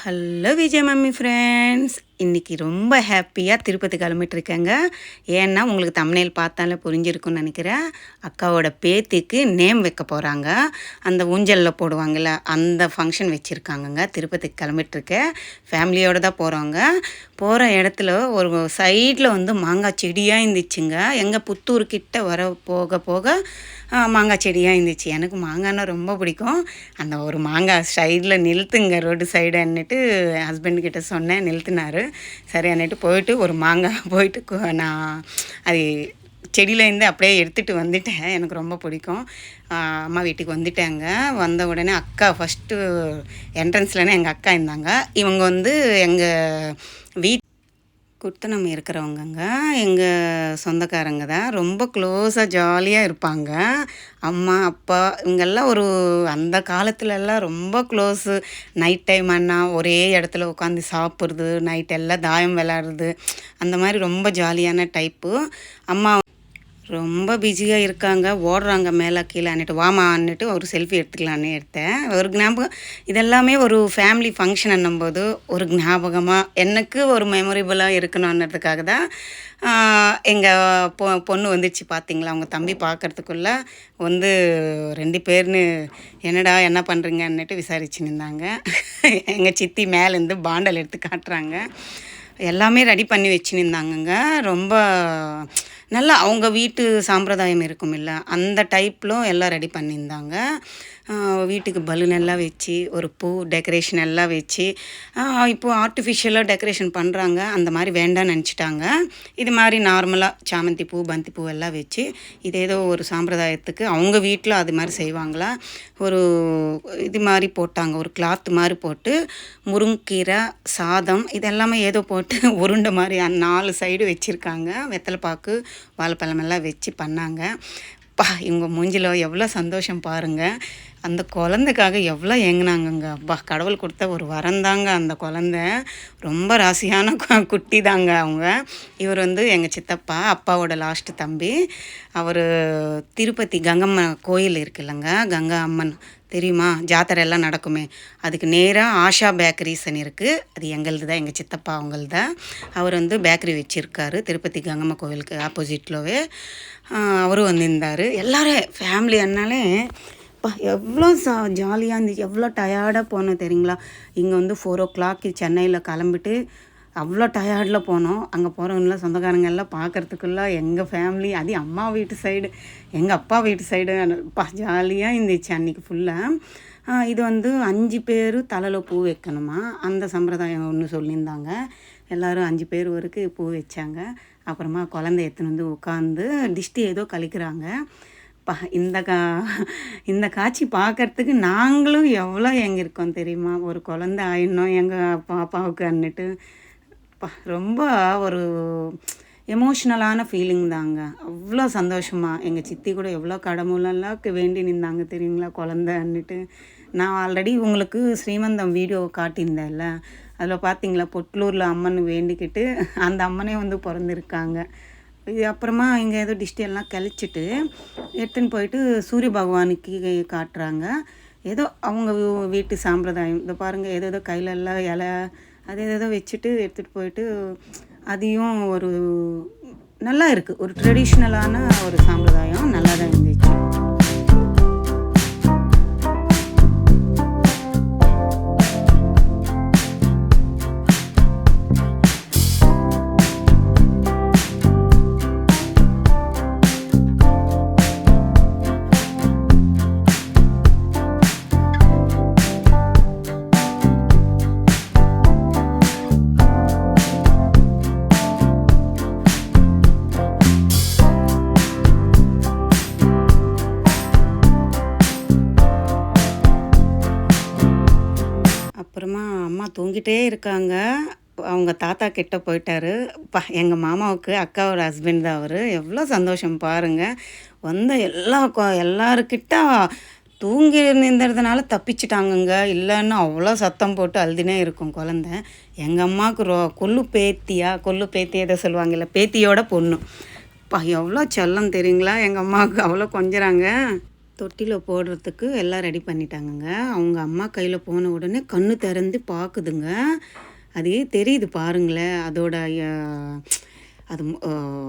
Hello Vijay mummy friends, இன்றைக்கி ரொம்ப ஹாப்பியாக திருப்பதி கிளம்பிட்டுருக்கேங்க. ஏன்னா உங்களுக்கு தம்ப்நெயில் பார்த்தாலே புரிஞ்சிருக்குன்னு நினைக்கிறேன். அக்காவோட பேத்திக்கு நேம் வைக்க போகிறாங்க. அந்த ஊஞ்சலில் போடுவாங்கள்ல, அந்த ஃபங்க்ஷன் வச்சுருக்காங்கங்க. திருப்பதிக்கு கிளம்பிட்டுருக்கேன். ஃபேமிலியோடு தான் போகிறோங்க. போகிற இடத்துல ஒரு சைடில் மாங்காய் செடியாக இருந்துச்சுங்க. எங்கள் புத்தூர்கிட்ட வர போக போக மாங்காய் செடியாக இருந்துச்சு. எனக்கு மாங்காய்னா ரொம்ப பிடிக்கும். அந்த ஒரு மாங்காய் சைடில் நிறுத்துங்க ரோடு சைடுன்னுட்டு ஹஸ்பண்ட்கிட்ட சொன்னேன், நிறுத்தினார். சரி அன்னிட்டு போயிட்டு ஒரு மாங்காய் போயிட்டு நான் அது செடியிலேருந்து அப்படியே எடுத்துகிட்டு வந்துட்டேன். எனக்கு ரொம்ப பிடிக்கும். அம்மா வீட்டுக்கு வந்துட்டேங்க. வந்த உடனே அக்கா ஃபஸ்ட்டு என்ட்ரன்ஸ்லனே எங்கள் அக்கா இருந்தாங்க. இவங்க எங்கள் வீட் குர்த்தனம் இருக்கிறவங்கங்க, எங்கள் சொந்தக்காரங்க தான். ரொம்ப க்ளோஸாக ஜாலியாக இருப்பாங்க. அம்மா அப்பா இவங்கெல்லாம் அந்த காலத்துலலாம் ரொம்ப க்ளோஸு. நைட் டைம் ஆனால் ஒரே இடத்துல உட்காந்து சாப்பிட்றது, நைட் எல்லாம் தாயம் விளாட்றது, அந்த மாதிரி ரொம்ப ஜாலியான டைப்பு. அம்மா ரொம்ப பிஸியாக இருக்காங்க, ஓடுறாங்க மேலே கீழே அன்னிட்டு வாமான்னுட்டு ஒரு செல்ஃபி எடுத்துக்கலான்னு எடுத்தேன். ஒரு ஞாபகம், இதெல்லாமே ஒரு ஃபேமிலி ஃபங்க்ஷன் என்னும்போது ஒரு ஞாபகமாக எனக்கு ஒரு மெமரபிளாக இருக்கணுன்றதுக்காக தான். எங்கள் பொண்ணு வந்துடுச்சு பார்த்தீங்களா, அவங்க தம்பி பார்க்குறதுக்குள்ளே 2 பேர்னு என்னடா என்ன பண்ணுறீங்கன்னுட்டு விசாரிச்சுன்னு இருந்தாங்க. எங்கள் சித்தி மேலேருந்து பாண்டல் எடுத்து காட்டுறாங்க. எல்லாமே ரெடி பண்ணி வச்சுன்னு இருந்தாங்கங்க. ரொம்ப நல்லா அவங்க வீட்டு சாம்பிரதாயம் இருக்குமில்ல, அந்த டைப்லும் எல்லாம் ரெடி பண்ணியிருந்தாங்க. வீட்டுக்கு பலூன் எல்லாம் வச்சு, ஒரு பூ டெக்கரேஷன் எல்லாம் வச்சு, இப்போது ஆர்டிஃபிஷியலாக டெக்கரேஷன் பண்ணுறாங்க. அந்த மாதிரி வேண்டாம்னு நினச்சிட்டாங்க. இது மாதிரி நார்மலாக சாமந்தி பூ, பந்தி பூ எல்லாம் வச்சு, இது ஏதோ ஒரு சாம்பிரதாயத்துக்கு அவங்க வீட்டில் அது மாதிரி செய்வாங்களா, ஒரு இது மாதிரி போட்டாங்க. ஒரு கிளாத் மாதிரி போட்டு முருங்கீரை, சாதம் இதெல்லாமே ஏதோ போட்டு உருண்டை மாதிரி 4 சைடு வச்சுருக்காங்க. வெத்தலை பாக்கு, வாழைப்பழமெல்லாம் வச்சு பண்ணாங்க. இவங்க மூஞ்சில எவ்வளோ சந்தோஷம் பாருங்கள். அந்த குழந்தைக்காக எவ்வளோ ஏங்குனாங்கங்க. கடவுள் கொடுத்த ஒரு வரந்தாங்க அந்த குழந்த. ரொம்ப ராசியான குட்டி தாங்க அவங்க. இவர் எங்கள் சித்தப்பா, அப்பாவோட லாஸ்ட்டு தம்பி. அவர் திருப்பதி கங்கம்மா கோயில் இருக்குல்லங்க, கங்கா அம்மன் தெரியுமா, ஜாத்திரை எல்லாம் நடக்குமே, அதுக்கு நேராக ஆஷா பேக்கரிஸ்ன்னு இருக்குது. அது எங்களது தான், எங்கள் சித்தப்பா அவங்களது தான். அவர் பேக்கரி வச்சுருக்காரு திருப்பதி கங்கம்மா கோவிலுக்கு ஆப்போசிட்லவே. அவரும் வந்திருந்தார். எல்லோரும் ஃபேமிலி அண்ணாலே எவ்வளோ ஜாலியாக இருந்துச்சு. எவ்வளோ டயர்டாக போனோம் தெரியுங்களா. இங்கே 4 o'clock சென்னையில் கிளம்பிட்டு அவ்வளோ டயர்டில் போனோம். அங்கே போகிறவங்களாம் சொந்தக்காரங்க எல்லாம் பார்க்குறதுக்குள்ள எங்கள் ஃபேமிலி, அது அம்மா வீட்டு சைடு, எங்கள் அப்பா வீட்டு சைடு ஜாலியாக இருந்துச்சு அன்றைக்கி ஃபுல்லாக. இது 5 பேர் தலையில் பூ வைக்கணுமா, அந்த சம்பிரதாயம் ஒன்று சொல்லியிருந்தாங்க. எல்லோரும் 5 பேர் வரைக்கும் பூ வச்சாங்க. அப்புறமா குழந்தை எடுத்துன்னு உட்காந்து டிஷ்டி ஏதோ கழிக்கிறாங்க. இந்த காட்சி பார்க்குறதுக்கு நாங்களும் எவ்வளோ இருக்கோம் தெரியுமா. ஒரு குழந்தை ஆயிடணும் எங்கள் பாப்பாவுக்கு அன்னிட்டு ரொம்ப ஒரு எமோஷ்னலான ஃபீலிங் தாங்க. அவ்வளோ சந்தோஷமாக எங்கள் சித்தி கூட எவ்வளோ கடவுளெல்லாம் வேண்டி நின்றாங்க தெரியுங்களா குழந்தை அன்னிட்டு. நான் ஆல்ரெடி உங்களுக்கு ஸ்ரீமந்தம் வீடியோ காட்டியிருந்தேன்ல, அதில் பார்த்தீங்களா, பொட்லூரில் அம்மன் வேண்டிக்கிட்டு அந்த அம்மனே பிறந்திருக்காங்க. இது அப்புறமா இங்கே ஏதோ டிஷ்டி எல்லாம் கழிச்சிட்டு எடுத்துன்னு போயிட்டு சூரிய பகவானுக்கு காட்டுறாங்க. ஏதோ அவங்க வீட்டு சாம்பிரதாயம். இதை பாருங்கள், ஏதோ கையிலெல்லாம் இலை அது ஏதோ வச்சுட்டு எடுத்துகிட்டு போயிட்டு, அதையும் ஒரு நல்லா இருக்குது. ஒரு ட்ரெடிஷ்னலான ஒரு சாம்பிரதாயம், நல்லா தான் இருந்துச்சு. அப்புறமா அம்மா தூங்கிட்டே இருக்காங்க. அவங்க தாத்தா கிட்ட போயிட்டாரு. எங்கள் மாமாவுக்கு அக்காவோட ஹஸ்பண்ட் தான் அவர். எவ்வளோ சந்தோஷம் பாருங்கள். எல்லாருக்கிட்ட தூங்கி நின்றதுனால தப்பிச்சிட்டாங்கங்க. இல்லைன்னா அவ்வளோ சத்தம் போட்டு அழுதுனே இருக்கும் குழந்த. எங்கள் அம்மாவுக்கு கொள்ளு பேத்தி எதை சொல்லுவாங்கல்ல, பேத்தியோட பொண்ணு. எவ்வளோ செல்லம் தெரியுங்களா எங்கள் அம்மாவுக்கு. அவ்வளோ கொஞ்சறாங்க. தொட்டியில் போடுறதுக்கு எல்லாம் ரெடி பண்ணிட்டாங்கங்க. அவங்க அம்மா கையில் போன உடனே கண்ணு திறந்து பார்க்குதுங்க. அது தெரியுது பாருங்களேன், அதோட அது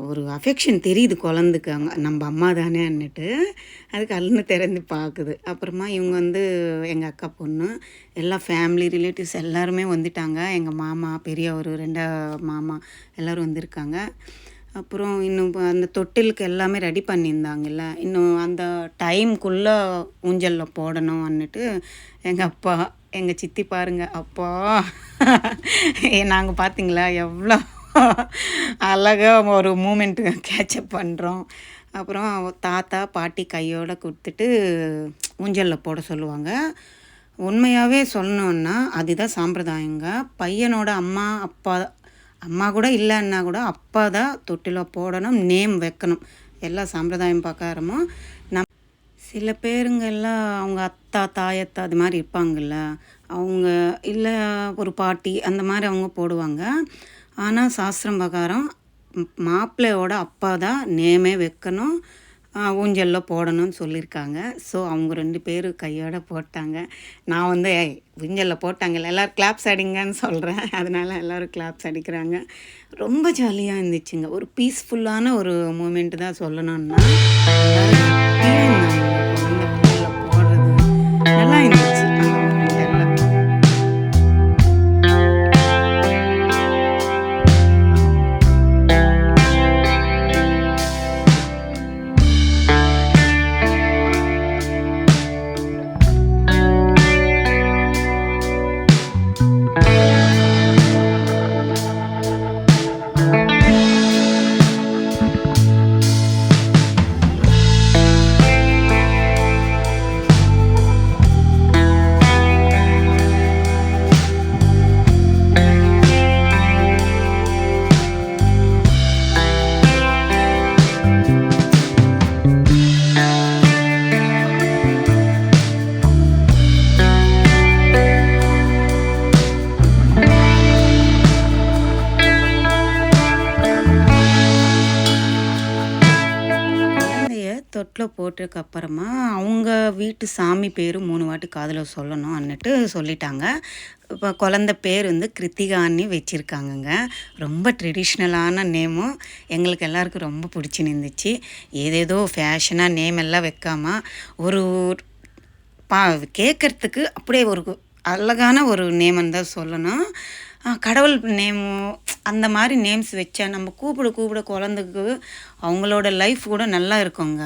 ஒரு அஃபெக்ஷன் தெரியுது குழந்தைக்கு, நம்ம அம்மா தானேன்னுட்டு. அது கண்ணு திறந்து பார்க்குது. அப்புறமா இவங்க வந்து எங்கள் அக்கா பொண்ணு எல்லாம் ஃபேமிலி ரிலேட்டிவ்ஸ் எல்லாருமே வந்துட்டாங்க. எங்கள் மாமா பெரியவர், 2 மாமா எல்லோரும் வந்திருக்காங்க. அப்புறம் இன்னும் அந்த தொட்டிலுக்கு எல்லாமே ரெடி பண்ணியிருந்தாங்கல்ல, இன்னும் அந்த டைம்குள்ளே ஊஞ்சலில் போடணும்னுட்டு எங்கள் அப்பா, எங்கள் சித்தி பாருங்க, அப்பா நாங்கள் பார்த்தீங்களா எவ்வளோ அழகாக ஒரு மூமெண்ட்டு கேட்சப் பண்ணுறோம். அப்புறம் தாத்தா பாட்டி கையோடு கொடுத்துட்டு ஊஞ்சலில் போட சொல்லுவாங்க. உண்மையாகவே சொல்லணுன்னா அதுதான் சாம்பிரதாயங்க. பையனோட அம்மா அப்பா, அம்மா கூட இல்லைன்னா கூட அப்பா தான் தொட்டில் போடணும், நேம் வைக்கணும். எல்லா சம்பிரதாயம் பிரகாரமும் சில பேருங்கெல்லாம் அவங்க அத்தா தாயத்தா அது மாதிரி இருப்பாங்கள்ல, அவங்க இல்லை ஒரு பாட்டி அந்த மாதிரி அவங்க போடுவாங்க. ஆனால் சாஸ்திரம் பிரகாரம் மாப்பிள்ளையோட அப்பா தான் நேமே வைக்கணும், ஊஞ்சலில் போடணும்னு சொல்லியிருக்காங்க. ஸோ அவங்க 2 பேரும் கையோட போட்டாங்க. நான் வந்து ஊஞ்சலில் போட்டாங்கல்ல எல்லோரும் கிளாப்ஸ் அடிங்கன்னு சொல்கிறேன். அதனால் எல்லோரும் கிளாப்ஸ் அடிக்கிறாங்க. ரொம்ப ஜாலியாக இருந்துச்சுங்க. ஒரு பீஸ்ஃபுல்லான ஒரு மூமெண்ட்டு தான் சொல்லணுன்னா. போடுறது நல்லா இருந்துச்சு அந்த மூமெண்ட் எல்லாம். தொட்டில் போட்டதுக்கப்புறமா அவங்க வீட்டு சாமி பேர் 3 வாட்டி காதில் சொல்லணும்னுட்டு சொல்லிட்டாங்க. இப்போ குழந்த பேர் வந்து கிருத்திகான்னு வச்சுருக்காங்கங்க. ரொம்ப ட்ரெடிஷ்னலான நேமும் எங்களுக்கு எல்லாருக்கும் ரொம்ப பிடிச்சிருந்துச்சு. ஏதேதோ ஃபேஷனாக நேம் எல்லாம் வைக்காமல் ஒரு கேட்குறதுக்கு அப்படியே ஒரு அழகான ஒரு நேம்னு தான் சொல்லணும். கடவுள் நேமோ அந்த மாதிரி நேம்ஸ் வச்சா நம்ம கூப்பிட குழந்தைக்கு அவங்களோட லைஃப் கூட நல்லா இருக்குங்க.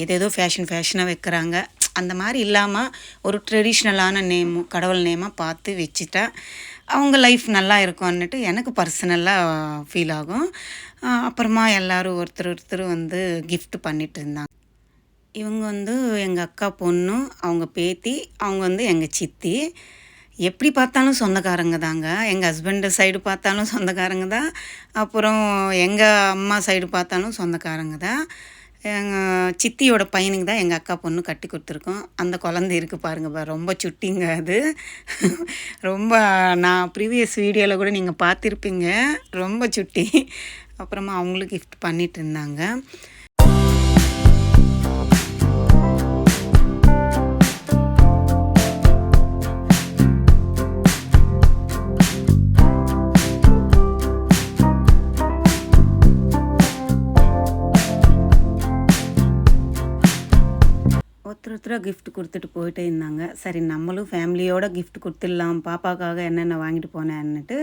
ஏதேதோ ஃபேஷனாக வைக்கிறாங்க அந்த மாதிரி இல்லாமல் ஒரு ட்ரெடிஷ்னலான நேமும் கடவுள் நேமாக பார்த்து வச்சுட்டா அவங்க லைஃப் நல்லா இருக்கும்னுட்டு எனக்கு பர்சனலாக ஃபீல் ஆகும். அப்புறமா எல்லோரும் ஒருத்தர் வந்து கிஃப்ட் பண்ணிகிட்டு இருந்தாங்க. இவங்க வந்து எங்கள் அக்கா பொண்ணு, அவங்க பேத்தி, அவங்க வந்து எங்கள் சித்தி. எப்படி பார்த்தாலும் சொந்தக்காரங்க தாங்க. எங்கள் ஹஸ்பண்டு சைடு பார்த்தாலும் சொந்தக்காரங்க தான். அப்புறம் எங்கள் அம்மா சைடு பார்த்தாலும் சொந்தக்காரங்க தான். எங்கள் சித்தியோட பையனுக்கு தான் எங்கள் அக்கா பொண்ணு கட்டி கொடுத்துருக்கோம். அந்த குழந்தை இருக்குது பாருங்க, ரொம்ப சுட்டிங்க அது. ரொம்ப நான் ப்ரீவியஸ் வீடியோவில் கூட நீங்கள் பார்த்துருப்பீங்க, ரொம்ப சுட்டி. அப்புறமா அவங்களும் கிஃப்ட் பண்ணிகிட்டு இருந்தாங்க. ஒருத்தராக கிஃப்ட் கொடுத்துட்டு போயிட்டே இருந்தாங்க. சரி நம்மளும் ஃபேமிலியோட கிஃப்ட் கொடுத்துடலாம், பாப்பாக்காக என்னென்ன வாங்கிட்டு போனேன்னுட்டு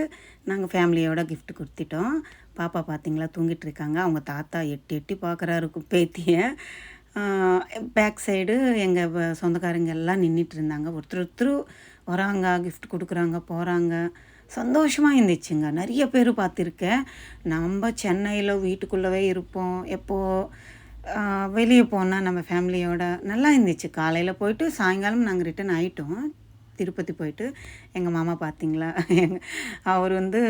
நாங்கள் ஃபேமிலியோட கிஃப்ட் கொடுத்துட்டோம். பாப்பா பார்த்திங்களா தூங்கிட்டு இருக்காங்க. அவங்க தாத்தா எட்டி பார்க்குறாரு பேத்தியை. பேக் சைடு எங்கள் சொந்தக்காரங்க எல்லாம் நின்றுட்டு இருந்தாங்க. ஒருத்தர் வராங்க, கிஃப்ட் கொடுக்குறாங்க, போகிறாங்க. சந்தோஷமாக இருந்துச்சுங்க. நிறைய பேர் பார்த்துருக்கேன். நம்ம சென்னையில் வீட்டுக்குள்ளவே இருப்போம், எப்போது வெளியே போனால் நம்ம ஃபேமிலியோட நல்லா இருந்துச்சு. காலையில் போயிட்டு சாயங்காலம் நாங்கள் ரிட்டன் ஆகிட்டோம். திருப்பதி போயிட்டு எங்கள் மாமா பார்த்திங்களா, அவர் வந்து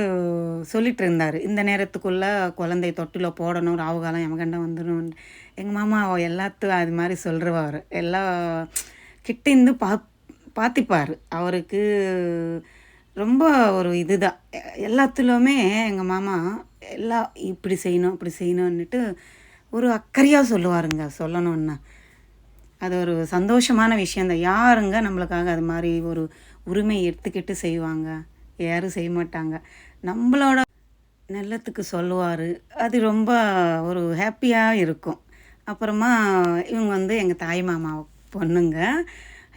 சொல்லிகிட்டு இருந்தார், இந்த நேரத்துக்குள்ளே குழந்தை தொட்டில் போடணும், ராவுகாலம் யமகண்டம் வந்துடும். எங்கள் மாமா எல்லாத்தையும் அது மாதிரி சொல்கிறவர், எல்லாம் கிட்டேருந்து பார்த்துப்பார். அவருக்கு ரொம்ப ஒரு இதுதான் எல்லாத்துலேயுமே. எங்கள் மாமா எல்லாம் இப்படி செய்யணும் அப்படி செய்யணுன்னுட்டு ஒரு அக்கறையாக சொல்லுவாருங்க. சொல்லணுன்னா அது ஒரு சந்தோஷமான விஷயந்தான். யாருங்க நம்மளுக்காக அது மாதிரி ஒரு உரிமை எடுத்துக்கிட்டு செய்வாங்க? யாரும் செய்ய மாட்டாங்க. நம்மளோட நல்லத்துக்கு சொல்லுவார். அது ரொம்ப ஒரு ஹாப்பியாக இருக்கும். அப்புறமா இவங்க வந்து எங்கள் தாய் மாமா பொண்ணுங்க.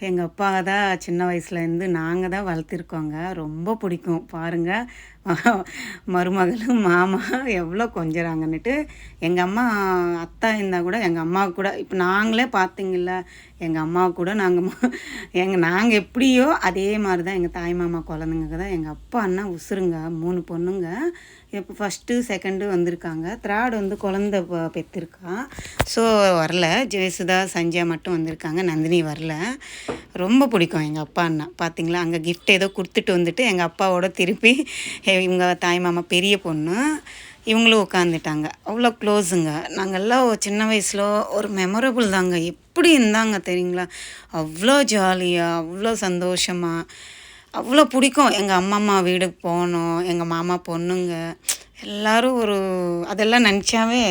எங்கள் அப்பா தான் சின்ன வயசுலேருந்து நாங்கள் தான் வளர்த்திருக்கோங்க. ரொம்ப பிடிக்கும் பாருங்கள். மருமகளும் மாமா எவ்வளோ கொஞ்சறாங்கன்னுட்டு. எங்கள் அம்மா அத்தா இருந்தால் கூட எங்கள் அம்மாவுக்கு கூட இப்போ நாங்களே பார்த்தீங்கல்ல, எங்கள் அம்மாவுக்கு கூட நாங்கள் எப்படியோ அதே மாதிரி தான் எங்கள் தாய் மாமா குழந்தைங்க தான். எங்கள் அப்பா அண்ணா உசுருங்க. 3 பொண்ணுங்க. இப்போ ஃபஸ்ட்டு செகண்டு வந்திருக்காங்க. தேர்டு வந்து குழந்த பெற்றிருக்கா. ஸோ வரல. ஜெயசுதா சஞ்சயா மட்டும் வந்திருக்காங்க. நந்தினி வரல. ரொம்ப பிடிக்கும் எங்கள் அப்பா அண்ணா. பார்த்திங்களா, அங்கே கிஃப்ட் ஏதோ கொடுத்துட்டு வந்துட்டு எங்கள் அப்பாவோட திருப்பி இவங்க தாய் மாமா பெரிய பொண்ணு இவங்களும் உட்காந்துட்டாங்க. அவ்வளோ க்ளோஸுங்க. நாங்கள்லாம் சின்ன வயசில் ஒரு மெமரபுள் தாங்க. எப்படி இருந்தாங்க தெரியுங்களா? அவ்வளோ ஜாலியாக, அவ்வளோ சந்தோஷமாக, அவ்வளோ பிடிக்கும். எங்கள் அம்மம்மா வீடுக்கு போனோம். எங்கள் மாமா பொண்ணுங்க எல்லோரும் அதெல்லாம் நினச்சாவே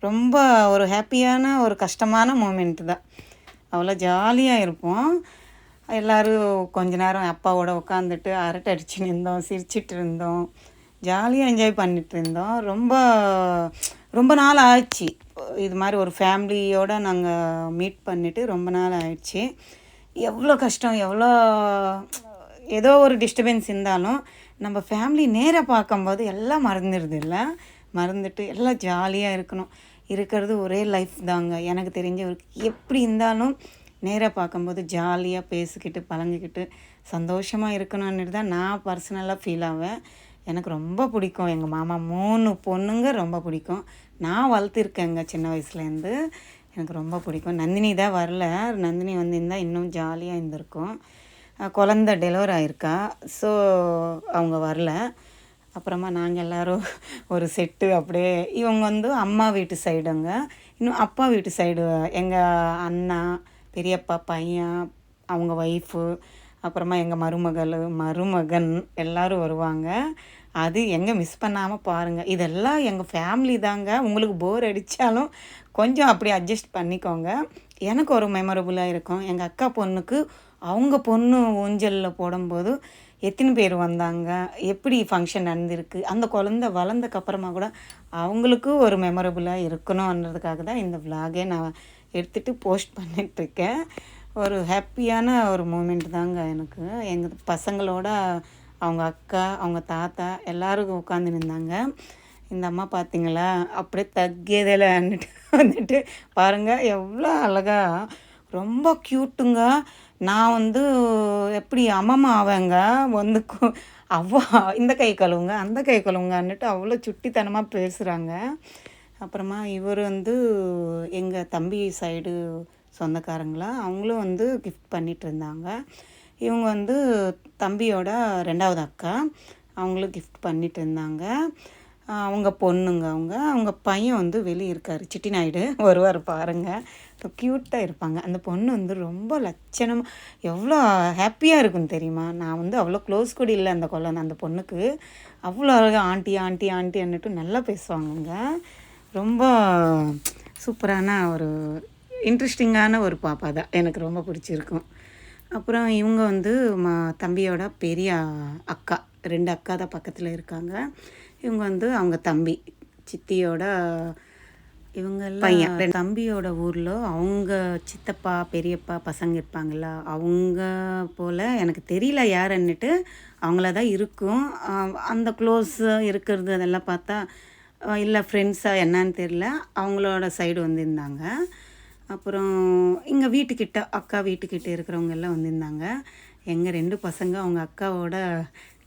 ரொம்ப ஒரு ஹாப்பியான ஒரு கஷ்டமான மூமெண்ட்டு தான். அவ்வளோ ஜாலியாக இருப்போம். எல்லோரும் கொஞ்ச நேரம் அப்பாவோட உட்காந்துட்டு அரட்டை அடிச்சுன்னு இருந்தோம், சிரிச்சிட்டு இருந்தோம், ஜாலியாக என்ஜாய் பண்ணிகிட்டு இருந்தோம். ரொம்ப ரொம்ப நாள் ஆயிடுச்சு இது மாதிரி ஒரு ஃபேமிலியோடு நாங்கள் மீட் பண்ணிவிட்டு. ரொம்ப நாள் ஆயிடுச்சு. எவ்வளோ கஷ்டம், எவ்வளோ ஏதோ ஒரு டிஸ்டர்பன்ஸ் இருந்தாலும் நம்ம ஃபேமிலி நேராக பார்க்கும்போது எல்லாம் மறந்துடுது இல்லை, மறந்துட்டு எல்லாம் ஜாலியாக இருக்கணும். இருக்கிறது ஒரே லைஃப் தாங்க. எனக்கு தெரிஞ்சவருக்கு எப்படி இருந்தாலும் நேராக பார்க்கும்போது ஜாலியாக பேசிக்கிட்டு பழங்கிக்கிட்டு சந்தோஷமாக இருக்கணும்னுட்டு தான் நான் பர்சனலாக ஃபீல் ஆவேன். எனக்கு ரொம்ப பிடிக்கும். எங்கள் மாமா 3 பொண்ணுங்க ரொம்ப பிடிக்கும். நான் வளர்த்திருக்கேங்க சின்ன வயசுலேருந்து. எனக்கு ரொம்ப பிடிக்கும். நந்தினி தான் வரல. நந்தினி வந்திருந்தால் இன்னும் ஜாலியாக இருந்திருக்கும். குழந்த டெலிவர் ஆகிருக்கா. ஸோ அவங்க வரல. அப்புறமா நாங்கள் எல்லோரும் ஒரு செட்டு அப்படியே. இவங்க வந்து அம்மா வீட்டு சைடுங்க. இன்னும் அப்பா வீட்டு சைடு எங்கள் அண்ணா, பெரியப்பா பையன், அவங்க ஒய்ஃபு, அப்புறமா எங்கள் மருமகன் எல்லோரும் வருவாங்க. அது எங்கே மிஸ் பண்ணாமல் பாருங்கள். இதெல்லாம் எங்கள் ஃபேமிலி தாங்க. உங்களுக்கு போர் அடித்தாலும் கொஞ்சம் அப்படி அட்ஜஸ்ட் பண்ணிக்கோங்க. எனக்கு ஒரு மெமரபுளாக இருக்கும். எங்கள் அக்கா பொண்ணுக்கு அவங்க பொண்ணு ஊஞ்சலில் போடும்போது எத்தனை பேர் வந்தாங்க, எப்படி ஃபங்க்ஷன் நடந்திருக்கு, அந்த குழந்த வளர்ந்தக்கப்புறமா கூட அவங்களுக்கு ஒரு மெமரபுளாக இருக்கணுன்றதுக்காக தான் இந்த விலாகே நான் எடுத்துகிட்டு போஸ்ட் பண்ணிகிட்ருக்கேன். ஒரு ஹாப்பியான ஒரு மூமெண்ட் தாங்க எனக்கு. எங்கள் பசங்களோட அவங்க அக்கா, அவங்க தாத்தா எல்லோரும் உட்காந்து நின்றாங்க. இந்த அம்மா பார்த்திங்களா, அப்படியே தக்கியதில் வந்துட்டு பாருங்கள் எவ்வளோ அழகாக, ரொம்ப க்யூட்டுங்க. நான் வந்து எப்படி அம்மம்மா ஆவேங்க வந்து அவ்வா இந்த கை கழுவுங்க அந்த கை கழுவுங்கன்னுட்டு அவ்வளோ சுட்டித்தனமாக பேசுகிறாங்க. அப்புறமா இவர் வந்து எங்கள் தம்பி சைடு சொந்தக்காரங்களா, அவங்களும் வந்து கிஃப்ட் பண்ணிகிட்டு இருந்தாங்க. இவங்க வந்து தம்பியோட 2வது அக்கா, அவங்களும் கிஃப்ட் பண்ணிகிட்டு இருந்தாங்க. அவங்க பொண்ணுங்க. அவங்க பையன் வந்து வெளியே இருக்கார். சிட்டி நாயுடு வருவார் பாருங்கள். க்யூட்டாக இருப்பாங்க. அந்த பொண்ணு வந்து ரொம்ப லட்சணமாக எவ்வளோ ஹாப்பியாக இருக்குன்னு தெரியுமா? நான் வந்து அவ்வளோ க்ளோஸ் கூட இல்லை அந்த பொண்ணுக்கு. அவ்வளோ அழகாக ஆண்டி ஆண்டி ஆண்டின்னுட்டு நல்லா பேசுவாங்கங்க. ரொம்ப சூப்பரான ஒரு இன்ட்ரெஸ்டிங்கான ஒரு பாப்பா தான். எனக்கு ரொம்ப பிடிச்சிருக்கும். அப்புறம் இவங்க வந்து தம்பியோட பெரிய அக்கா, 2 அக்கா தான் பக்கத்தில் இருக்காங்க. இவங்க வந்து அவங்க தம்பி சித்தியோட இவங்க பையன். தம்பியோட ஊரில் அவங்க சித்தப்பா பெரியப்பா பசங்க இருப்பாங்களா, அவங்க போல் எனக்கு தெரியல யாருன்னுட்டு. அவங்கள தான் இருக்கும். அந்த க்ளோஸ் இருக்கிறது அதெல்லாம் பார்த்தா இல்லை ஃப்ரெண்ட்ஸாக என்னன்னு தெரியல. அவங்களோட சைடு வந்திருந்தாங்க. அப்புறம் இங்கே வீட்டுக்கிட்ட அக்கா வீட்டுக்கிட்ட இருக்கிறவங்க எல்லாம் வந்திருந்தாங்க. எங்கள் 2 பசங்க அவங்க அக்காவோட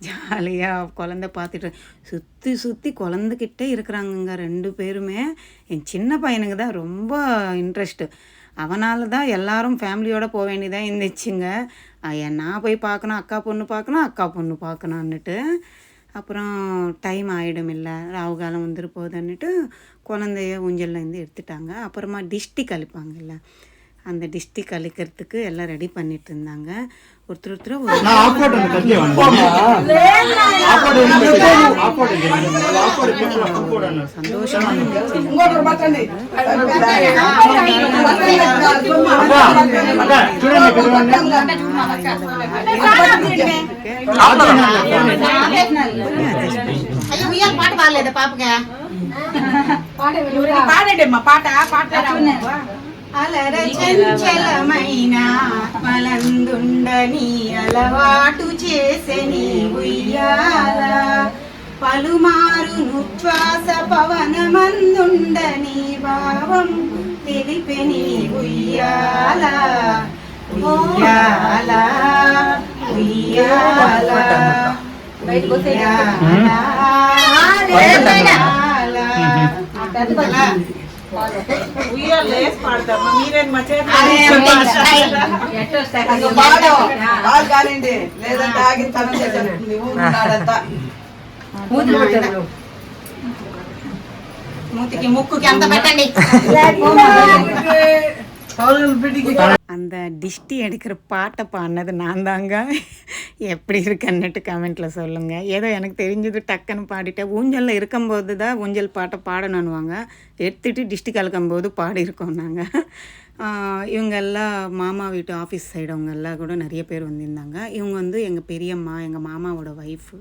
ஜாலியாக குழந்த பார்த்துட்டு சுற்றி சுற்றி குழந்தைக்கிட்டே இருக்கிறாங்கங்க 2 பேருமே. என் சின்ன பையனுக்கு தான் ரொம்ப இன்ட்ரெஸ்ட்டு. அவனால் தான் எல்லாரும் ஃபேமிலியோடு போக வேண்டியதாக இருந்துச்சுங்க. நான் போய் பார்க்கணும், அக்கா பொண்ணு பார்க்கணுன்னுட்டு. அப்புறம் டைம் ஆகிடும் இல்லை, ராவுகாலம் வந்துட்டு போகுதுன்னுட்டு குழந்தைய ஊஞ்சல்லேருந்து எடுத்துட்டாங்க. அப்புறமா டிஷ்டி கழிப்பாங்கல்ல, அந்த டிஷ்டி கழிக்கிறதுக்கு எல்லாம் ரெடி பண்ணிட்டு இருந்தாங்க. ஒருத்தர் சந்தோஷமா பாட்டு பாடல பாப்புங்க అలర చంచలమైన మలందుండని అలవాటు చేసని ఉయ్యాల పలుమారు నుశ్వాస పవనమందుండని భావం తెలిపెని ఉయ్యాల ఉయ్యాల ఉయ్యాల மூத்திக்கு முக்குக்கு அந்த పెట్టండి அந்த டிஷ்டி எடுக்கிற பாட்டை பாடினது நான் தாங்க. எப்படி இருக்குன்னுட்டு கமெண்ட்டில் சொல்லுங்கள். ஏதோ எனக்கு தெரிஞ்சது டக்குன்னு பாடிட்டேன். ஊஞ்சலில் இருக்கும்போது தான் ஊஞ்சல் பாட்டை பாடணுன்னுவாங்க. எடுத்துகிட்டு டிஷ்டி கலக்கும்போது பாடியிருக்கோம் நாங்கள். இவங்கெல்லாம் மாமா வீட்டு ஆஃபீஸ் சைடு அவங்கெல்லாம் கூட நிறைய பேர் வந்திருந்தாங்க. இவங்க வந்து எங்கள் பெரியம்மா, எங்கள் மாமாவோட ஒய்ஃபு,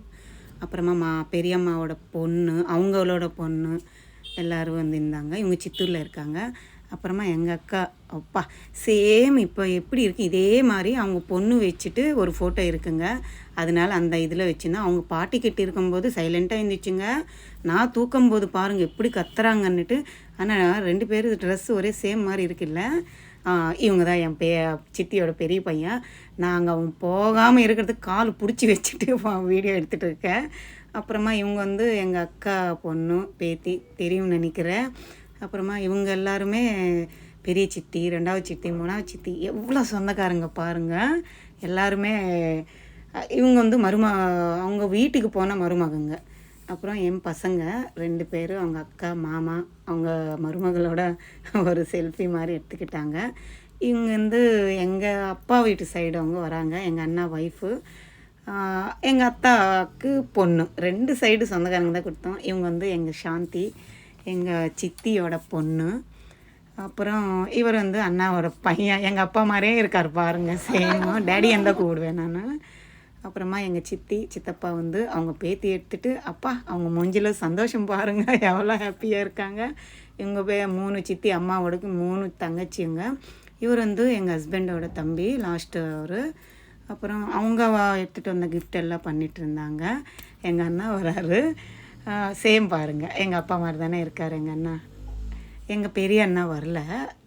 அப்புறமா பெரியம்மாவோட பொண்ணு, அவங்களோட பொண்ணு எல்லோரும் வந்திருந்தாங்க. இவங்க சித்தூரில் இருக்காங்க. அப்புறமா எங்கள் அக்கா, அப்பா சேம் இப்போ எப்படி இருக்குது இதே மாதிரி அவங்க பொண்ணு வச்சுட்டு ஒரு ஃபோட்டோ இருக்குங்க. அதனால அந்த இதில் வச்சுருந்தா அவங்க பாட்டி கிட்ட இருக்கும்போது சைலண்ட்டாக இருந்துச்சுங்க. நான் தூக்கும்போது பாருங்கள் எப்படி கத்துறாங்கன்னுட்டு. ஆனால் 2 பேர் ட்ரெஸ் ஒரே சேம் மாதிரி இருக்குல்ல. இவங்க தான் என் சித்தியோட பெரிய பையன். நாங்கள் அவன் போகாமல் இருக்கிறதுக்கு கால் பிடிச்சி வச்சுட்டு வீடியோ எடுத்துகிட்டு இருக்கேன். அப்புறமா இவங்க வந்து எங்கள் அக்கா பொண்ணு பேத்தி தெரியும்னு நினைக்கிறேன். அப்புறமா இவங்க எல்லாருமே பெரிய சித்தி, 2வது சித்தி, 3வது சித்தி, எவ்வளோ சொந்தக்காரங்க பாருங்கள். எல்லாருமே இவங்க வந்து அவங்க வீட்டுக்கு போன மருமகங்க. அப்புறம் என் பசங்க 2 பேர், அவங்க அக்கா, மாமா, அவங்க மருமகளோட ஒரு செல்ஃபி மாதிரி எடுத்துக்கிட்டாங்க. இவங்க வந்து எங்கள் அப்பா வீட்டு சைடு அவங்க வராங்க. எங்கள் அண்ணா ஒய்ஃபு, எங்கள் அத்தாவுக்கு பொண்ணு, 2 சைடு சொந்தக்காரங்க தான் கொடுத்தோம். இவங்க வந்து எங்கள் சாந்தி, எங்கள் சித்தியோட பொண்ணு. அப்புறம் இவர் வந்து அண்ணாவோட பையன். எங்கள் அப்பா மாதிரியே இருக்கார் பாருங்கள், சேமாக. டேடி எந்த கூப்பிடுவேன் நான். அப்புறமா எங்கள் சித்தப்பா வந்து அவங்க பேத்தி எடுத்துகிட்டு, அப்பா அவங்க மூஞ்சில சந்தோஷம் பாருங்கள், எவ்வளோ ஹாப்பியாக இருக்காங்க. இவங்க 3 சித்தி, அம்மாவோடக்கு 3 தங்கச்சிங்க. இவர் வந்து எங்கள் ஹஸ்பண்டோட தம்பி, லாஸ்ட்டு அவர். அப்புறம் அவங்க எடுத்துகிட்டு வந்த கிஃப்ட் எல்லாம் பண்ணிகிட்டு இருந்தாங்க. எங்கள் அண்ணா வராரு, சேம் பாருங்கள், எங்கள் அப்பா மாதிரி தானே இருக்கார் எங்கள் அண்ணா. எங்கள் பெரிய அண்ணா வரல,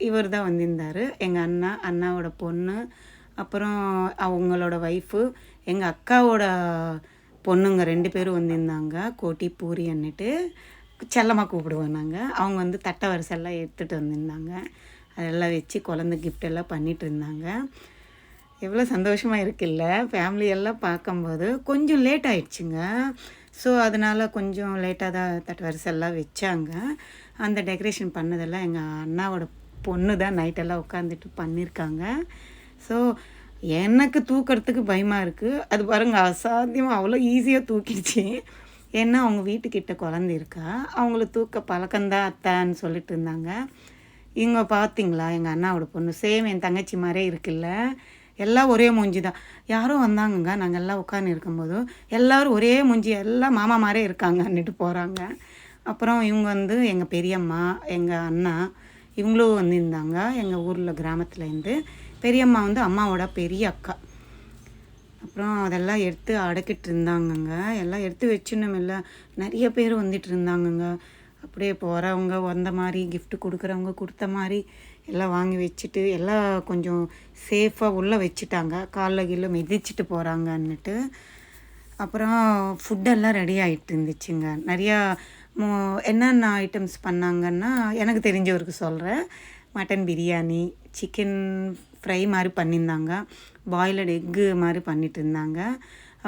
இவர் தான் வந்திருந்தார். எங்கள் அண்ணாவோட பொண்ணு, அப்புறம் அவங்களோட ஒய்ஃபு, எங்கள் அக்காவோட பொண்ணுங்க 2 பேரும் வந்திருந்தாங்க. கோட்டி பூரி அன்னிட்டு செல்லமாக கூப்பிடுவோம் நாங்கள். அவங்க வந்து தட்டை வரிசெல்லாம் எடுத்துகிட்டு வந்திருந்தாங்க. அதெல்லாம் வச்சு குழந்தை கிஃப்டெல்லாம் பண்ணிகிட்டு இருந்தாங்க. எவ்வளோ சந்தோஷமாக இருக்குல்ல. ஃபேமிலியெல்லாம் பார்க்கும்போது கொஞ்சம் லேட் ஆகிடுச்சுங்க. ஸோ அதனால் கொஞ்சம் லேட்டாக தான் தட்டு வரிசெல்லாம் வச்சாங்க. அந்த டெக்கரேஷன் பண்ணதெல்லாம் எங்கள் அண்ணாவோட பொண்ணு தான் நைட்டெல்லாம் உட்காந்துட்டு பண்ணியிருக்காங்க. ஸோ எனக்கு தூக்கிறதுக்கு பயமாக இருக்குது. அது பாருங்கள், அசாத்தியமாக அவ்வளோ ஈஸியாக தூக்கிடுச்சு. ஏன்னா அவங்க வீட்டுக்கிட்ட குழந்தை இருக்கா, அவங்கள தூக்க பழக்கம்தான் அத்தான்னு சொல்லிட்டு இருந்தாங்க. இவங்க பார்த்திங்களா, எங்கள் அண்ணாவோட பொண்ணு சேம் என் தங்கச்சி மாதிரியே இருக்குல்ல. எல்லாம் ஒரே மூஞ்சி தான். யாரும் வந்தாங்கங்க, நாங்கள் எல்லாம் உட்காந்து இருக்கும்போது எல்லோரும் ஒரே மூஞ்சி, எல்லாம் மாமா மாதிரியே இருக்காங்கன்னுட்டு போகிறாங்க. அப்புறம் இவங்க வந்து எங்கள் பெரியம்மா, எங்கள் அண்ணா, இவங்களும் வந்திருந்தாங்க எங்கள் ஊரில் கிராமத்துலேருந்து. பெரியம்மா வந்து அம்மாவோட பெரிய அக்கா. அப்புறம் அதெல்லாம் எடுத்து அடக்கிட்டு இருந்தாங்கங்க. எல்லாம் எடுத்து வச்சுன்னு இல்லை, நிறைய பேர் வந்துட்டு இருந்தாங்கங்க. அப்படியே போகிறவங்க வந்த மாதிரி, கிஃப்ட் கொடுக்குறவங்க கொடுத்த மாதிரி எல்லாம் வாங்கி வச்சுட்டு எல்லாம் கொஞ்சம் சேஃபாக உள்ளே வச்சுட்டாங்க. காலில் கீழே மிதிச்சுட்டு போகிறாங்கன்னுட்டு. அப்புறம் ஃபுட்டெல்லாம் ரெடி ஆகிட்டு இருந்துச்சுங்க. நிறையா என்னென்ன ஐட்டம்ஸ் பண்ணாங்கன்னா எனக்கு தெரிஞ்சவருக்கு சொல்கிறேன். மட்டன் பிரியாணி, சிக்கன் ஃப்ரை மாதிரி பண்ணியிருந்தாங்க, பாயிலட் எக்கு மாதிரி பண்ணிட்டு இருந்தாங்க.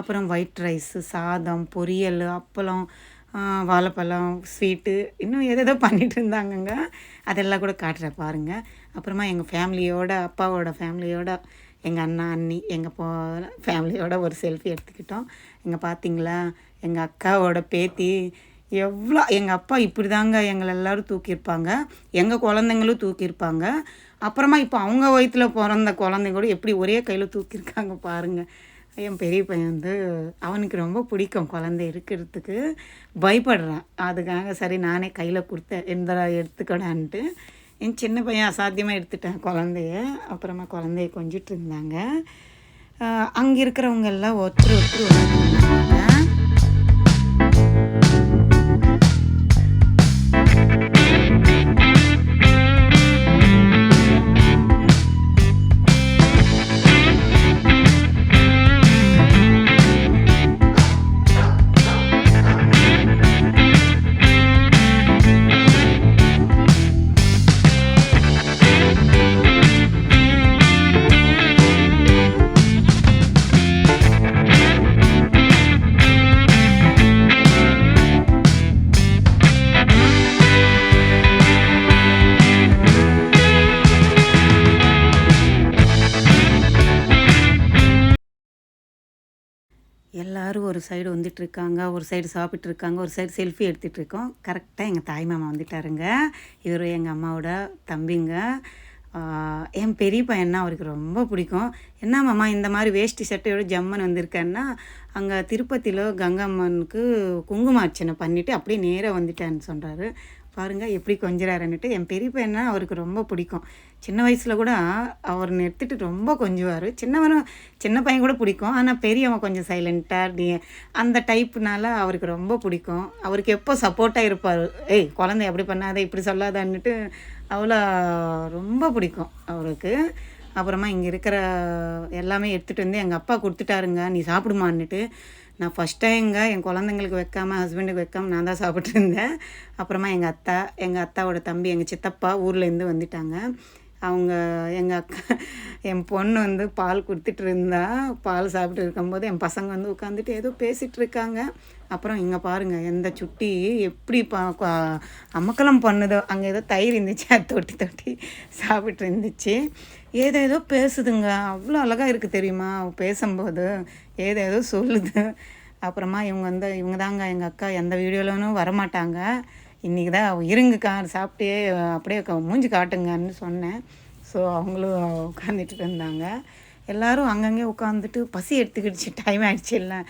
அப்புறம் ஒயிட் ரைஸு, சாதம், பொரியல், அப்பளம், வாழைப்பழம், ஸ்வீட்டு, இன்னும் எதோ பண்ணிகிட்டு இருந்தாங்கங்க. அதெல்லாம் கூட காட்டுறேன் பாருங்கள். அப்புறமா எங்கள் ஃபேமிலியோட, அப்பாவோட ஃபேமிலியோட, எங்கள் அண்ணா, அண்ணி, எங்கள் ஃபேமிலியோட ஒரு செல்ஃபி எடுத்துக்கிட்டோம். இங்கே பார்த்தீங்களா, எங்கள் அக்காவோட பேத்தி எவ்வளோ எங்கள் அப்பா இப்படி தாங்க எங்களை எல்லோரும் தூக்கியிருப்பாங்க, எங்கள் குழந்தைங்களும் தூக்கியிருப்பாங்க. அப்புறமா இப்போ அவங்க வயிற்றில் பிறந்த குழந்தைங்க கூட எப்படி ஒரே கையில் தூக்கியிருக்காங்க பாருங்கள். என் பெரிய பையன் வந்து அவனுக்கு ரொம்ப பிடிக்கும் குழந்தை இருக்கிறதுக்கு, பயப்படுறான். அதுக்காக சரி நானே கையில் கொடுத்தேன், எந்த எடுத்துக்கடான்ட்டு. என் சின்ன பையன் அசாத்தியமாக எடுத்துட்டேன் குழந்தைய. அப்புறமா குழந்தைய கொஞ்சிட்டு இருந்தாங்க. அங்கே இருக்கிறவங்க எல்லாம் ஒருத்தர் வந்துருந்தாங்க. எல்லோரும் ஒரு சைடு வந்துட்டுருக்காங்க, ஒரு சைடு சாப்பிட்ருக்காங்க, ஒரு சைடு செல்ஃபி எடுத்துகிட்ருக்கோம். கரெக்டாக எங்கள் தாய் மாமா வந்துட்டாருங்க. இவர் எங்கள் அம்மாவோட தம்பிங்க. என் பெரிய பையன்னா அவருக்கு ரொம்ப பிடிக்கும். என்ன மாமா இந்த மாதிரி வேஷ்டி சட்டையோட ஜம்மன் வந்திருக்கேன்னா, அங்கே திருப்பதியில் கங்கம்மனுக்கு குங்கும அர்ச்சனை பண்ணிவிட்டு அப்படியே நேராக வந்துட்டேன்னு சொல்கிறாரு. பாருங்கள் எப்படி கொஞ்சிறாருன்னுட்டு. என் பெரிய பையனா அவருக்கு ரொம்ப பிடிக்கும். சின்ன வயசில் கூட அவர் எடுத்துகிட்டு ரொம்ப கொஞ்சுவார். சின்ன பையன் கூட பிடிக்கும், ஆனால் பெரியவன் கொஞ்சம் சைலண்ட்டாக அந்த டைப்புனால அவருக்கு ரொம்ப பிடிக்கும். அவருக்கு எப்போ சப்போர்ட்டாக இருப்பார். ஏய் குழந்தை அப்படி பண்ணாத இப்படி சொல்லாதான்னுட்டு அவ்வளோ ரொம்ப பிடிக்கும் அவருக்கு. அப்புறமா இங்கே இருக்கிற எல்லாமே எடுத்துகிட்டு வந்து எங்கள் அப்பா கொடுத்துட்டாருங்க, நீ சாப்பிடுமான்னுட்டு. நான் ஃபஸ்ட் டைம்ங்க என் குழந்தைங்களுக்கு வைக்காமல் ஹஸ்பண்டுக்கு வைக்காமல் நான் தான் சாப்பிட்ருந்தேன். அப்புறமா எங்கள் அத்தாவோட தம்பி எங்கள் சித்தப்பா ஊர்லேருந்து வந்துட்டாங்க. அவங்க என் பொண்ணு வந்து பால் கொடுத்துட்டு இருந்தா, பால் சாப்பிட்டு இருக்கும்போது என் பசங்க வந்து உட்காந்துட்டு ஏதோ பேசிகிட்டு இருக்காங்க. அப்புறம் இங்கே பாருங்கள் எந்த சுட்டி எப்படி அமக்கலம் பண்ணுதோ. அங்கே ஏதோ தயிர் இருந்துச்சு, அது தொட்டி தொட்டி சாப்பிட்டு இருந்துச்சு. ஏதோ பேசுதுங்க, அவ்வளோ அழகாக இருக்குது தெரியுமா பேசும்போது, ஏதோ சொல்லுது. அப்புறமா இவங்க தாங்க எங்கள் அக்கா, எந்த வீடியோவிலும் வரமாட்டாங்க. இன்றைக்கி தான் இருங்கக்கா சாப்பிட்டே அப்படியே மூஞ்சி காட்டுங்கன்னு சொன்னேன். ஸோ அவங்களும் உட்காந்துட்டு இருந்தாங்க. எல்லோரும் அங்கங்கே உட்காந்துட்டு பசி எடுத்துக்கிடுச்சு, டைம் ஆகிடுச்சு. இல்லை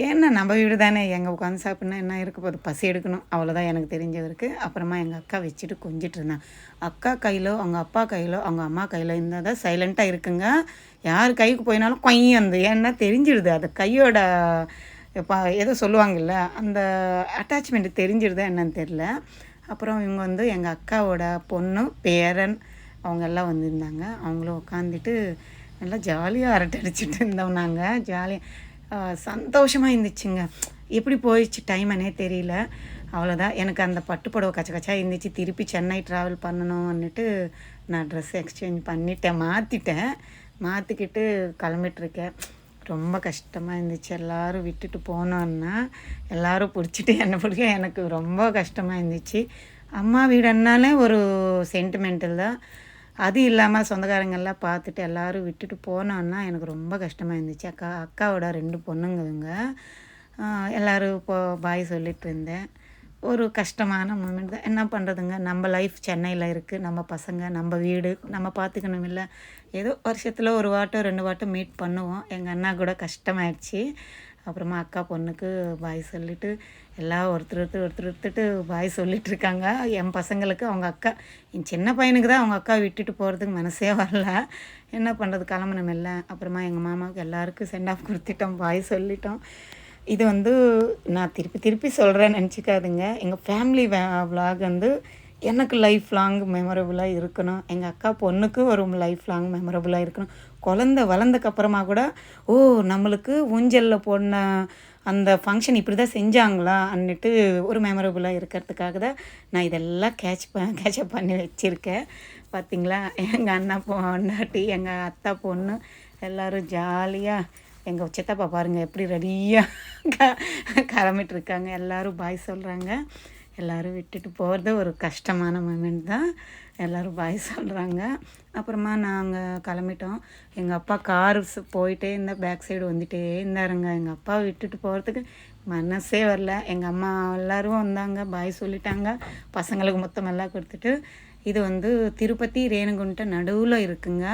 ஏன்னா நம்ம வீடு தானே, எங்கே உட்காந்து சாப்பிட்னா என்ன இருக்க போது, பசி எடுக்கணும் அவ்வளோதான் எனக்கு தெரிஞ்சவருக்கு. அப்புறமா எங்கள் அக்கா வச்சுட்டு கொஞ்சிட்டு இருந்தாங்க. அக்கா கையிலோ அவங்க அப்பா கையிலோ அவங்க அம்மா கையில் இருந்தால் தான் சைலண்ட்டாக இருக்குங்க. யார் கைக்கு போயினாலும் கொய்யந்து, ஏன்னா தெரிஞ்சிடுது அது கையோட ஏதோ சொல்லுவாங்கள்ல, அந்த அட்டாச்மெண்ட்டு தெரிஞ்சிடுதா என்னன்னு தெரில. அப்புறம் இவங்க வந்து எங்கள் அக்காவோட பொண்ணு பேரன் அவங்க எல்லாம் வந்திருந்தாங்க. அவங்களும் உட்காந்துட்டு நல்லா ஜாலியாக அரட்டை அடிச்சுட்டு இருந்தோம். நாங்கள் ஜாலியாக சந்தோஷமாக இருந்துச்சுங்க. எப்படி போயிடுச்சு டைமனே தெரியல. அவ்வளோதான். எனக்கு அந்த பட்டுப்புடவை கச்சா இருந்துச்சு. திருப்பி சென்னை ட்ராவல் பண்ணணும்னுட்டு நான் ட்ரெஸ் எக்ஸ்சேஞ்ச் மாற்றிக்கிட்டு கிளம்பிட்டுருக்கேன். ரொம்ப கஷ்டமாக இருந்துச்சு. எல்லோரும் விட்டுட்டு போனோன்னா எல்லோரும் பிடிச்சிட்டு என்னை பிடிக்க எனக்கு ரொம்ப கஷ்டமாக இருந்துச்சு. அம்மா வீடுன்னாலே ஒரு சென்டிமெண்டல் தான். அது இல்லாமல் சொந்தக்காரங்கெல்லாம் பார்த்துட்டு எல்லோரும் விட்டுட்டு போனோன்னா எனக்கு ரொம்ப கஷ்டமாக இருந்துச்சு. அக்காவோட 2 பொண்ணுங்க எல்லோரும் பாய் சொல்லிகிட்டு இருந்தேன். ஒரு கஷ்டமான மூமெண்ட் தான். என்ன பண்ணுறதுங்க, நம்ம லைஃப் சென்னையில் இருக்குது, நம்ம பசங்க நம்ம வீடு நம்ம பார்த்துக்கணும். இல்லை ஏதோ வருஷத்தில் 1 வாட்டம் 2 வாட்டம் மீட் பண்ணுவோம். எங்கள் அண்ணா கூட கஷ்டமாயிடுச்சு. அப்புறமா அக்கா பொண்ணுக்கு பாய் சொல்லிவிட்டு எல்லாம் ஒருத்தர் பாய் சொல்லிகிட்டு இருக்காங்க. என் பசங்களுக்கு அவங்க அக்கா, என் சின்ன பையனுக்கு தான் அவங்க அக்கா விட்டுட்டு போகிறதுக்கு மனசே வரல. என்ன பண்ணுறது, கிளம்பணும் இல்லை. அப்புறமா எங்கள் மாமாவுக்கு எல்லாருக்கும் சென்ட் ஆஃப் கொடுத்துட்டோம், பாய் சொல்லிட்டோம். இது வந்து நான் திருப்பி சொல்கிறேன்னு நினச்சிக்காதுங்க. எங்கள் ஃபேமிலி விலாக் வந்து எனக்கு லைஃப் லாங் மெமரபுளாக இருக்கணும். எங்கள் அக்கா பொண்ணுக்கு ஒரு லைஃப் லாங் மெமரபுளாக இருக்கணும். குழந்த வளர்ந்தக்கப்புறமா கூட நம்மளுக்கு ஊஞ்சலில் போன அந்த ஃபங்க்ஷன் இப்படி தான் செஞ்சாங்களா அன்னிட்டு ஒரு மெமரபுளாக இருக்கிறதுக்காக தான் நான் இதெல்லாம் கேட்சப் பண்ணி வச்சுருக்கேன். பார்த்திங்களா, எங்கள் அண்ணா பொண்டாட்டி எங்கள் அத்தா பொண்ணு எல்லோரும் ஜாலியாக, எங்கள் சித்தப்பா பாருங்கள் எப்படி ரெடியாக கிளம்பிட்டுருக்காங்க. எல்லோரும் பாய் சொல்கிறாங்க. எல்லோரும் விட்டுட்டு போகிறது ஒரு கஷ்டமான மூமெண்ட் தான். எல்லோரும் பாய் சொல்கிறாங்க. அப்புறமா நாங்கள் கிளம்பிட்டோம். எங்கள் அப்பா காரு போயிட்டே இருந்தால் பேக் சைடு வந்துகிட்டே இருந்தாருங்க. எங்கள் அப்பா விட்டுட்டு போகிறதுக்கு மனசே வரல. எங்கள் அம்மா எல்லோரும் வந்தாங்க, பாய் சொல்லிட்டாங்க. பசங்களுக்கு மொத்தம் எல்லாம் கொடுத்துட்டு இது வந்து திருப்பதி ரேணுகுண்ட நடுவில் இருக்குங்க,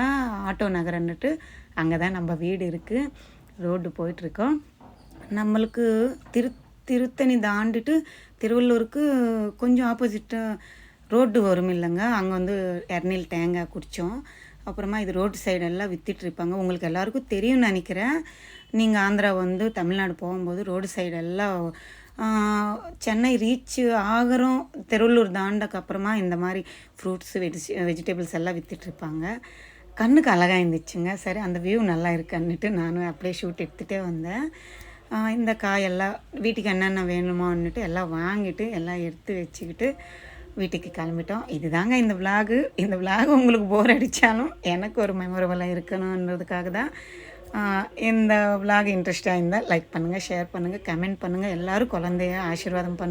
ஆட்டோ நகரன்னுட்டு. அங்கே தான் நம்ம வீடு இருக்குது. ரோடு போயிட்டுருக்கோம். நம்மளுக்கு திருத்தணி தாண்டிட்டு திருவள்ளூருக்கு கொஞ்சம் ஆப்போசிட்டாக ரோடு வரும் இல்லைங்க, அங்கே வந்து இளநீர் தேங்காய் குடித்தோம். அப்புறமா இது ரோடு சைடெல்லாம் விற்றுட்ருப்பாங்க. உங்களுக்கு எல்லாருக்கும் தெரியும்னு நினைக்கிறேன். நீங்கள் ஆந்திரா வந்து தமிழ்நாடு போகும்போது ரோடு சைடெல்லாம் சென்னை ரீச் ஆகிறோம், திருவள்ளூர் தாண்டக்கு அப்புறமா இந்த மாதிரி ஃப்ரூட்ஸு வெஜிடபிள்ஸ் எல்லாம் விற்றுட்ருப்பாங்க. கண்ணுக்கு அழகாக இருந்துச்சுங்க. சரி, அந்த வியூ நல்லா இருக்குன்னுட்டு நானும் அப்படியே ஷூட் எடுத்துகிட்டே வந்தேன். இந்த காயெல்லாம் வீட்டுக்கு என்னென்ன வேணுமோன்னுட்டு எல்லாம் வாங்கிட்டு எல்லாம் எடுத்து வச்சுக்கிட்டு வீட்டுக்கு கிளம்பிட்டோம். இதுதாங்க இந்த விலாகு. இந்த விலாகு உங்களுக்கு போர் அடித்தாலும் எனக்கு ஒரு மெமரபுளாக இருக்கணுன்றதுக்காக தான். இந்த விலாக் இன்ட்ரெஸ்டாக இருந்தால் லைக் பண்ணுங்கள், ஷேர் பண்ணுங்கள், கமெண்ட் பண்ணுங்கள். எல்லோரும் குழந்தைய ஆசீர்வாதம் பண்ணுங்கள்.